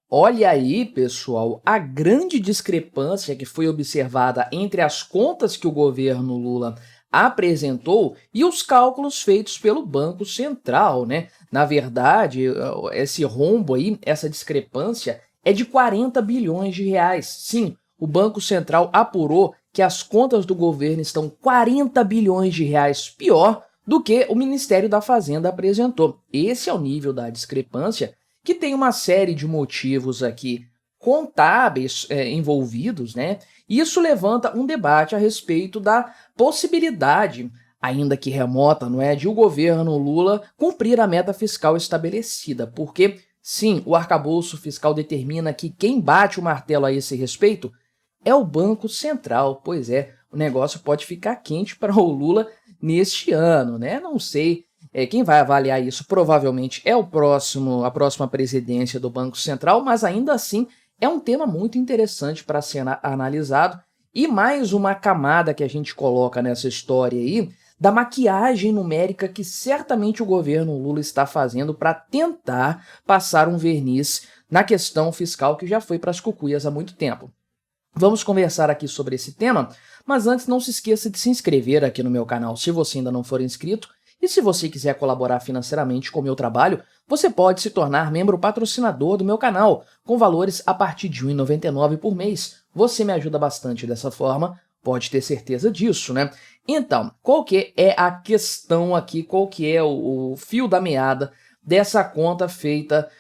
Olha aí, pessoal, a grande discrepância que foi observada entre as contas que o governo Lula apresentou e os cálculos feitos pelo Banco Central, né? Na verdade, esse rombo aí, essa discrepância é de 40 bilhões de reais. Sim, o Banco Central apurou que as contas do governo estão 40 bilhões de reais pior do que o Ministério da Fazenda apresentou. Esse é o nível da discrepância, que tem uma série de motivos aqui contábeis envolvidos, né? Isso levanta um debate a respeito da possibilidade, ainda que remota, não é, de o governo Lula cumprir a meta fiscal estabelecida, porque sim, o arcabouço fiscal determina que quem bate o martelo a esse respeito é o Banco Central. Pois é, o negócio pode ficar quente para o Lula neste ano, né? Não sei. Quem vai avaliar isso provavelmente é a próxima presidência do Banco Central, mas ainda assim é um tema muito interessante para ser analisado. E mais uma camada que a gente coloca nessa história aí, da maquiagem numérica que certamente o governo Lula está fazendo para tentar passar um verniz na questão fiscal que já foi para as cucuias há muito tempo. Vamos conversar aqui sobre esse tema, mas antes não se esqueça de se inscrever aqui no meu canal se você ainda não for inscrito. E se você quiser colaborar financeiramente com o meu trabalho, você pode se tornar membro patrocinador do meu canal, com valores a partir de R$ 1,99 por mês. Você me ajuda bastante dessa forma, pode ter certeza disso, né? Então, qual que é a questão aqui, qual que é o fio da meada dessa conta feita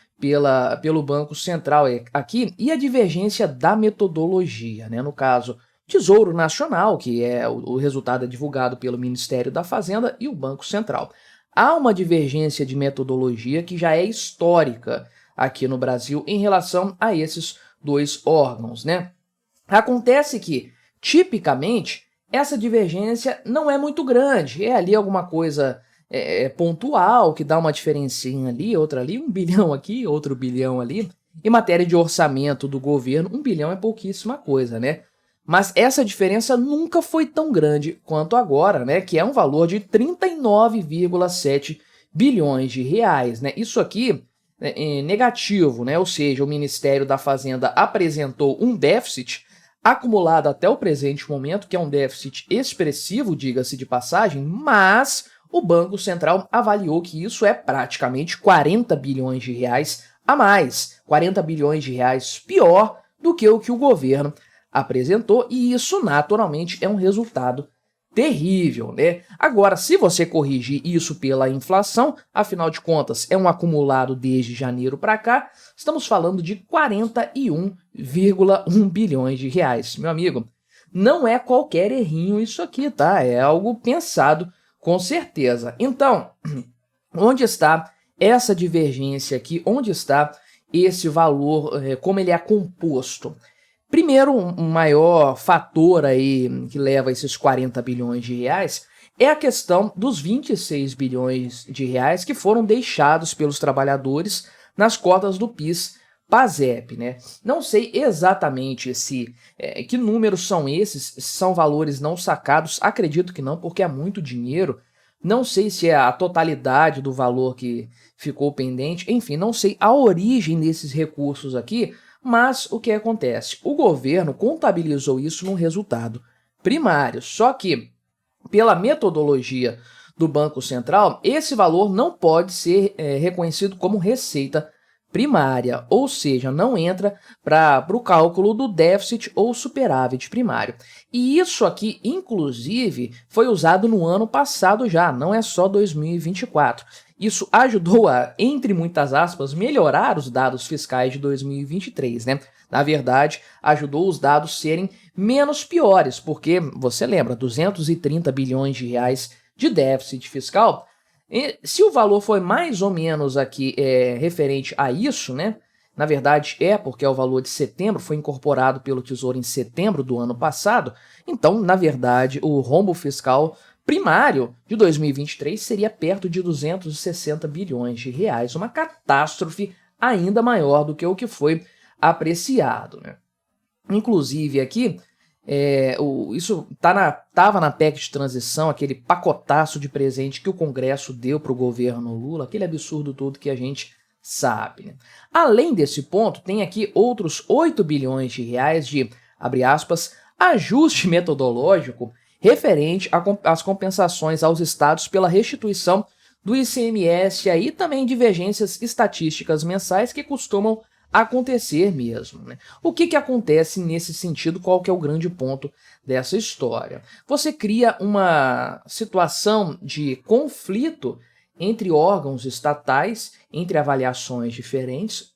pelo Banco Central aqui e a divergência da metodologia, né? No caso, Tesouro Nacional, que é o resultado é divulgado pelo Ministério da Fazenda, e o Banco Central. Há uma divergência de metodologia que já é histórica aqui no Brasil em relação a esses dois órgãos, né? Acontece que, tipicamente, essa divergência não é muito grande, é ali alguma coisa pontual, que dá uma diferencinha ali, outra ali, 1 bilhão aqui, outro bilhão ali. Em matéria de orçamento do governo, 1 bilhão é pouquíssima coisa, né? Mas essa diferença nunca foi tão grande quanto agora, né? Que é um valor de 39,7 bilhões de reais, né? Isso aqui é negativo, né? Ou seja, o Ministério da Fazenda apresentou um déficit acumulado até o presente momento, que é um déficit expressivo, diga-se de passagem, mas o Banco Central avaliou que isso é praticamente 40 bilhões de reais a mais, 40 bilhões de reais pior do que o governo apresentou, e isso naturalmente é um resultado terrível, né? Agora, se você corrigir isso pela inflação, afinal de contas é um acumulado desde janeiro para cá, estamos falando de 41,1 bilhões de reais. Meu amigo, não é qualquer errinho isso aqui, tá? É algo pensado com certeza. Então, onde está essa divergência aqui? Onde está esse valor, como ele é composto? Primeiro, um maior fator aí que leva a esses 40 bilhões de reais é a questão dos 26 bilhões de reais que foram deixados pelos trabalhadores nas cotas do PIS/PASEP, né? Não sei exatamente que números são esses, são valores não sacados, acredito que não, porque é muito dinheiro. Não sei se é a totalidade do valor que ficou pendente, enfim, não sei a origem desses recursos aqui. Mas o que acontece? O governo contabilizou isso num resultado primário, só que, pela metodologia do Banco Central, esse valor não pode ser reconhecido como receita primária, ou seja, não entra para o cálculo do déficit ou superávit primário. E isso aqui, inclusive, foi usado no ano passado já, não é só 2024. Isso ajudou a, entre muitas aspas, melhorar os dados fiscais de 2023, né? Na verdade, ajudou os dados serem menos piores, porque, você lembra, 230 bilhões de reais de déficit fiscal. E se o valor foi mais ou menos aqui referente a isso, né? Na verdade porque é o valor de setembro, foi incorporado pelo Tesouro em setembro do ano passado, então, na verdade, o rombo fiscal primário de 2023 seria perto de 260 bilhões de reais, uma catástrofe ainda maior do que o que foi apreciado, né? Inclusive aqui, isso estava na PEC de transição, aquele pacotaço de presente que o Congresso deu para o governo Lula, aquele absurdo todo que a gente sabe, né? Além desse ponto, tem aqui outros 8 bilhões de reais de, abre aspas, ajuste metodológico referente às compensações aos estados pela restituição do ICMS e aí também divergências estatísticas mensais que costumam acontecer mesmo, né? O que acontece nesse sentido? Qual que é o grande ponto dessa história? Você cria uma situação de conflito entre órgãos estatais, entre avaliações diferentes,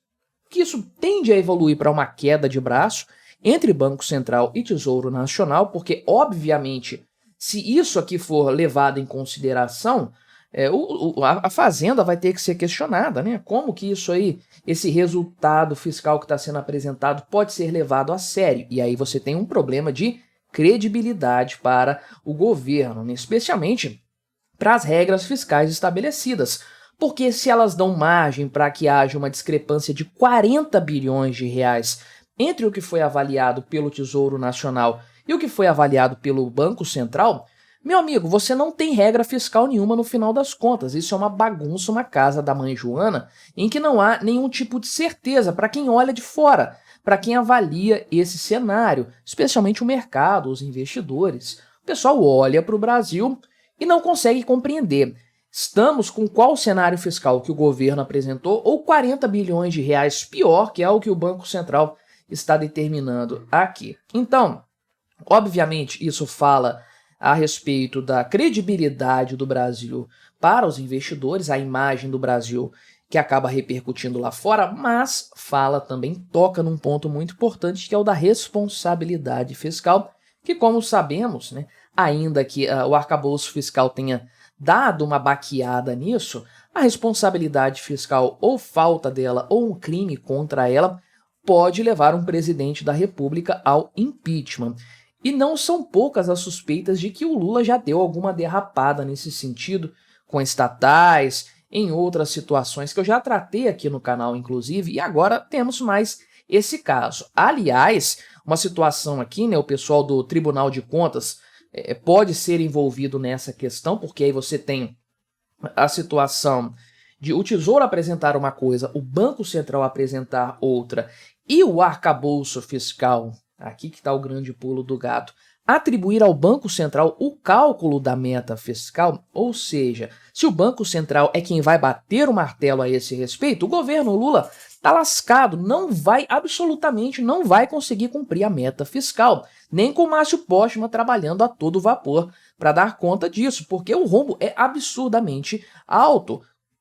que isso tende a evoluir para uma queda de braço entre Banco Central e Tesouro Nacional, porque, obviamente, se isso aqui for levado em consideração, a Fazenda vai ter que ser questionada, né? Como que isso aí, esse resultado fiscal que está sendo apresentado pode ser levado a sério? E aí você tem um problema de credibilidade para o governo, né? Especialmente para as regras fiscais estabelecidas. Porque se elas dão margem para que haja uma discrepância de 40 bilhões de reais entre o que foi avaliado pelo Tesouro Nacional e o que foi avaliado pelo Banco Central, meu amigo, você não tem regra fiscal nenhuma no final das contas. Isso é uma bagunça, uma casa da mãe Joana, em que não há nenhum tipo de certeza para quem olha de fora, para quem avalia esse cenário, especialmente o mercado, os investidores. O pessoal olha para o Brasil e não consegue compreender. Estamos com qual cenário fiscal que o governo apresentou ou 40 bilhões de reais pior, que é o que o Banco Central está determinando aqui. Então, obviamente, isso fala a respeito da credibilidade do Brasil para os investidores, a imagem do Brasil que acaba repercutindo lá fora, mas fala também, toca num ponto muito importante, que é o da responsabilidade fiscal, que, como sabemos, né, ainda que o arcabouço fiscal tenha dado uma baqueada nisso, a responsabilidade fiscal ou falta dela ou um crime contra ela pode levar um presidente da República ao impeachment. E não são poucas as suspeitas de que o Lula já deu alguma derrapada nesse sentido, com estatais, em outras situações que eu já tratei aqui no canal, inclusive, e agora temos mais esse caso. Aliás, uma situação aqui, né, o pessoal do Tribunal de Contas pode ser envolvido nessa questão, porque aí você tem a situação de o Tesouro apresentar uma coisa, o Banco Central apresentar outra, e o arcabouço fiscal, aqui que está o grande pulo do gato, atribuir ao Banco Central o cálculo da meta fiscal, ou seja, se o Banco Central é quem vai bater o martelo a esse respeito, o governo Lula está lascado, absolutamente não vai conseguir cumprir a meta fiscal, nem com o Márcio Postman trabalhando a todo vapor para dar conta disso, porque o rombo é absurdamente alto,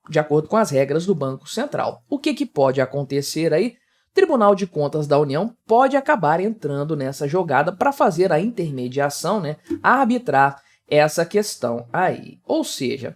de acordo com as regras do Banco Central. O que pode acontecer aí? Tribunal de Contas da União pode acabar entrando nessa jogada para fazer a intermediação, né, arbitrar essa questão aí. Ou seja,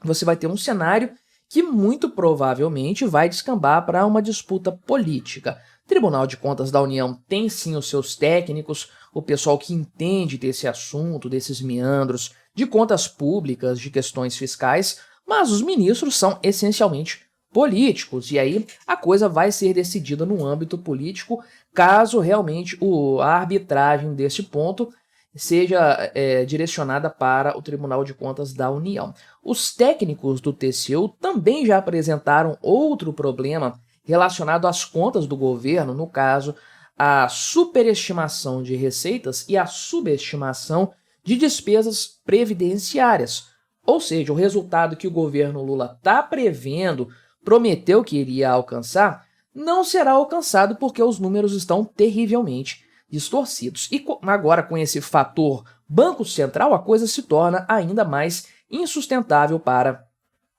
você vai ter um cenário que muito provavelmente vai descambar para uma disputa política. Tribunal de Contas da União tem sim os seus técnicos, o pessoal que entende desse assunto, desses meandros, de contas públicas, de questões fiscais, mas os ministros são essencialmente políticos, e aí a coisa vai ser decidida no âmbito político, caso realmente a arbitragem desse ponto seja direcionada para o Tribunal de Contas da União. Os técnicos do TCU também já apresentaram outro problema relacionado às contas do governo, no caso, a superestimação de receitas e a subestimação de despesas previdenciárias. Ou seja, o resultado que o governo Lula está prevendo, prometeu que iria alcançar, não será alcançado porque os números estão terrivelmente distorcidos. E agora, com esse fator Banco Central, a coisa se torna ainda mais insustentável para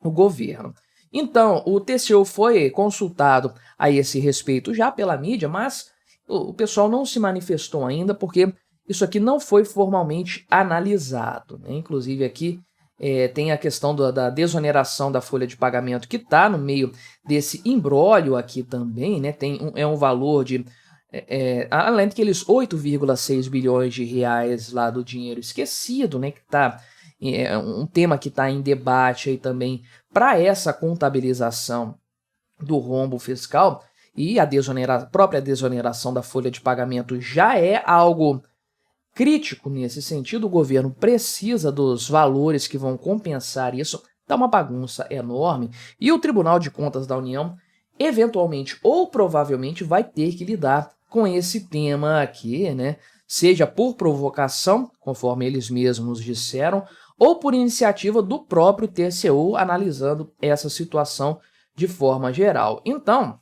o governo. Então, o TCU foi consultado a esse respeito já pela mídia, mas o pessoal não se manifestou ainda porque isso aqui não foi formalmente analisado, né? Inclusive aqui tem a questão da desoneração da folha de pagamento que está no meio desse imbróglio aqui também, né? É um valor de, além daqueles 8,6 bilhões de reais lá do dinheiro esquecido, né? Que tá, um tema que está em debate aí também para essa contabilização do rombo fiscal, e a própria desoneração da folha de pagamento já é algo crítico nesse sentido. O governo precisa dos valores que vão compensar isso dá uma bagunça enorme e o Tribunal de Contas da União, eventualmente ou provavelmente, vai ter que lidar com esse tema aqui, né? Seja por provocação, conforme eles mesmos disseram, ou por iniciativa do próprio TCU, analisando essa situação de forma geral. Então,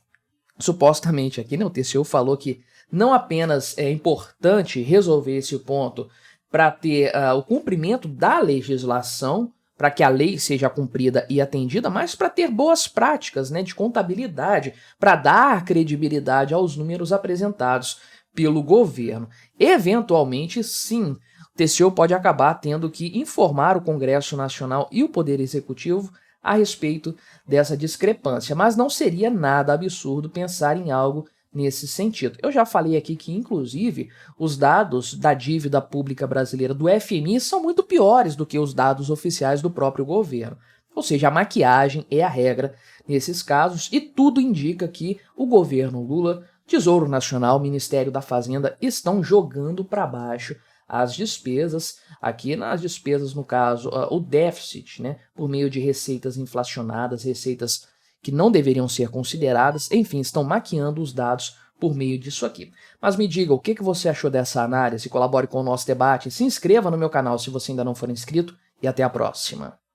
supostamente aqui, né, o TCU falou que não apenas é importante resolver esse ponto para ter o cumprimento da legislação, para que a lei seja cumprida e atendida, mas para ter boas práticas, né, de contabilidade, para dar credibilidade aos números apresentados pelo governo. Eventualmente, sim, o TCU pode acabar tendo que informar o Congresso Nacional e o Poder Executivo a respeito dessa discrepância, mas não seria nada absurdo pensar em algo nesse sentido. Eu já falei aqui que, inclusive, os dados da dívida pública brasileira do FMI são muito piores do que os dados oficiais do próprio governo. Ou seja, a maquiagem é a regra nesses casos e tudo indica que o governo Lula, Tesouro Nacional, Ministério da Fazenda estão jogando para baixo as despesas, aqui nas despesas, no caso, o déficit, né, por meio de receitas inflacionadas, receitas que não deveriam ser consideradas, enfim, estão maquiando os dados por meio disso aqui. Mas me diga, o que você achou dessa análise? Colabore com o nosso debate, se inscreva no meu canal se você ainda não for inscrito e até a próxima.